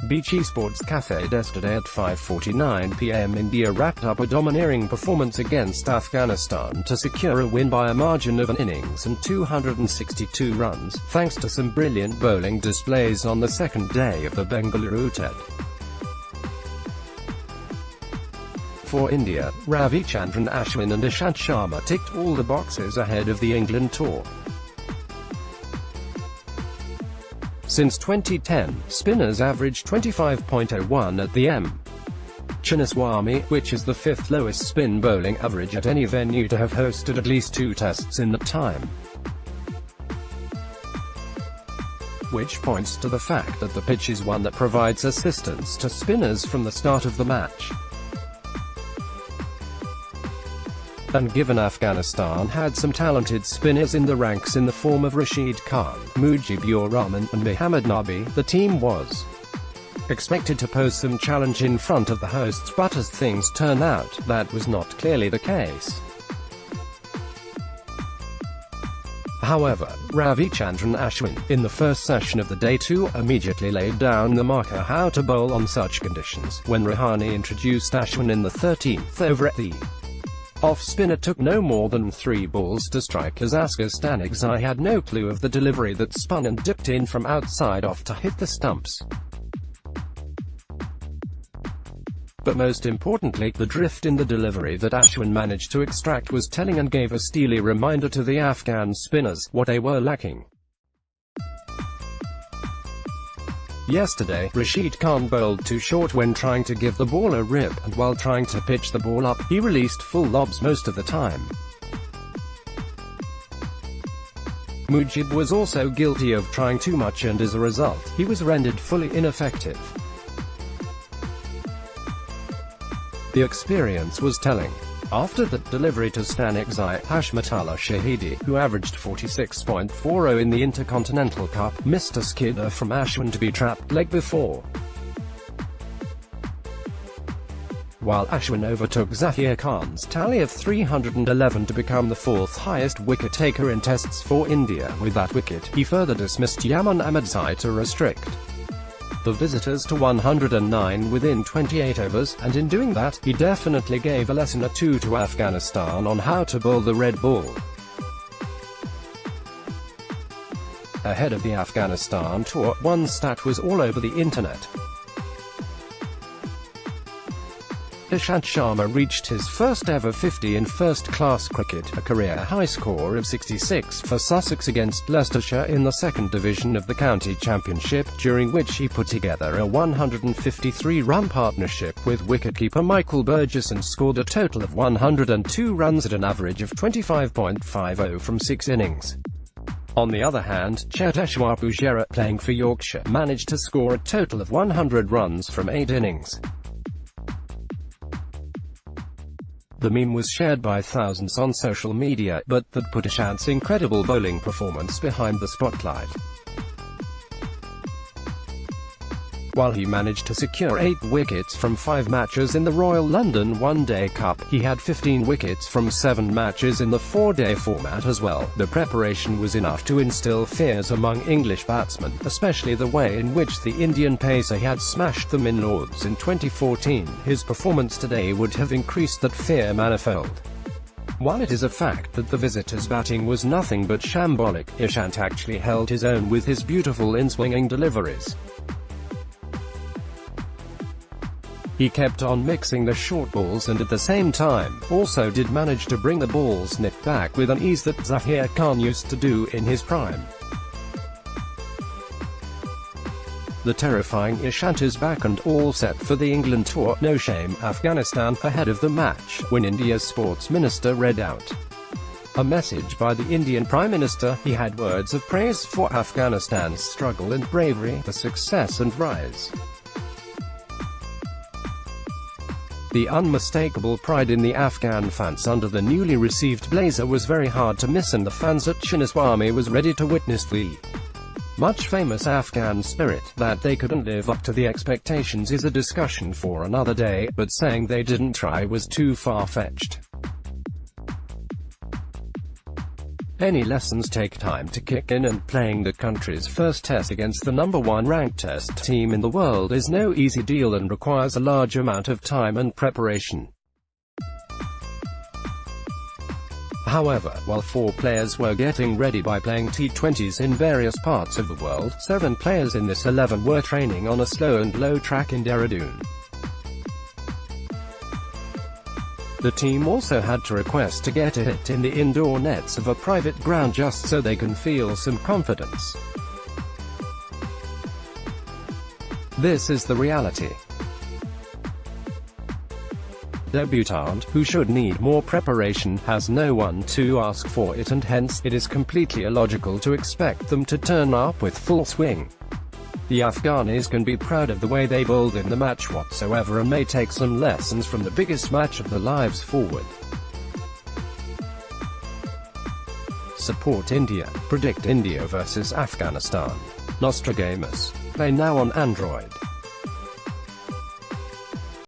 Beach Esports Cafe yesterday at 5:49 p.m. India wrapped up a domineering performance against Afghanistan to secure a win by a margin of an innings and 262 runs, thanks to some brilliant bowling displays on the second day of the Bengaluru Test. For India, Ravichandran Ashwin and Ishant Sharma ticked all the boxes ahead of the England tour. Since 2010, spinners averaged 25.01 at the M. Chinnaswamy, which is the fifth lowest spin bowling average at any venue to have hosted at least 2 tests in that time. Which points to the fact that the pitch is one that provides assistance to spinners from the start of the match. And given Afghanistan had some talented spinners in the ranks in the form of Rashid Khan, Mujibur Rahman, and Mohammad Nabi, the team was expected to pose some challenge in front of the hosts, but as things turn out, that was not clearly the case. However, Ravichandran Ashwin, in the first session of the day 2, immediately laid down the marker how to bowl on such conditions. When Rahane introduced Ashwin in the 13th over at the off-spinner took no more than 3 balls to strike, as Afghanistan had no clue of the delivery that spun and dipped in from outside off to hit the stumps. But most importantly, the drift in the delivery that Ashwin managed to extract was telling and gave a steely reminder to the Afghan spinners what they were lacking. Yesterday, Rashid Khan bowled too short when trying to give the ball a rip, and while trying to pitch the ball up, he released full lobs most of the time. Mujib was also guilty of trying too much, and as a result, he was rendered fully ineffective. The experience was telling. After the delivery to Stanixai, Hashmatullah Shahidi, who averaged 46.40 in the Intercontinental Cup, missed a skidder from Ashwin to be trapped leg before. While Ashwin overtook Zahir Khan's tally of 311 to become the 4th highest wicket-taker in tests for India. With that wicket, he further dismissed Yaman Ahmedzai to restrict the visitors to 109 within 28 overs, and in doing that, he definitely gave a lesson or two to Afghanistan on how to bowl the red ball. Ahead of the Afghanistan tour, one stat was all over the internet. Ishant Sharma reached his first ever 50 in first-class cricket, a career-high score of 66 for Sussex against Leicestershire in the 2nd division of the county championship, during which he put together a 153-run partnership with wicketkeeper Michael Burgess and scored a total of 102 runs at an average of 25.50 from 6 innings. On the other hand, Cheteshwar Pujara, playing for Yorkshire, managed to score a total of 100 runs from 8 innings. The meme was shared by thousands on social media, but that put Ishant's incredible bowling performance behind the spotlight. While he managed to secure 8 wickets from 5 matches in the Royal London One-Day Cup, he had 15 wickets from 7 matches in the 4-day format as well. The preparation was enough to instill fears among English batsmen, especially the way in which the Indian pacer had smashed them in Lords in 2014. His performance today would have increased that fear manifold. While it is a fact that the visitors' batting was nothing but shambolic, Ishant actually held his own with his beautiful in-swinging deliveries. He kept on mixing the short balls and at the same time, also did manage to bring the balls nipped back with an ease that Zahir Khan used to do in his prime. The terrifying Ishant is back and all set for the England tour. No shame, Afghanistan, ahead of the match, when India's sports minister read out a message by the Indian Prime Minister. He had words of praise for Afghanistan's struggle and bravery, the success and rise. The unmistakable pride in the Afghan fans under the newly received blazer was very hard to miss, and the fans at Chinnaswamy was ready to witness the much famous Afghan spirit. That they couldn't live up to the expectations is a discussion for another day, but saying they didn't try was too far-fetched. Any lessons take time to kick in, and playing the country's first test against the #1 ranked test team in the world is no easy deal and requires a large amount of time and preparation. However, while 4 players were getting ready by playing T20s in various parts of the world, 7 players in this 11 were training on a slow and low track in Dehradun. The team also had to request to get a hit in the indoor nets of a private ground just so they can feel some confidence. This is the reality. Debutant, who should need more preparation, has no one to ask for it, and hence, it is completely illogical to expect them to turn up with full swing. The Afghanis can be proud of the way they bowled in the match whatsoever, and may take some lessons from the biggest match of their lives forward. Support India. Predict India vs Afghanistan. Nostradamus. Play now on Android.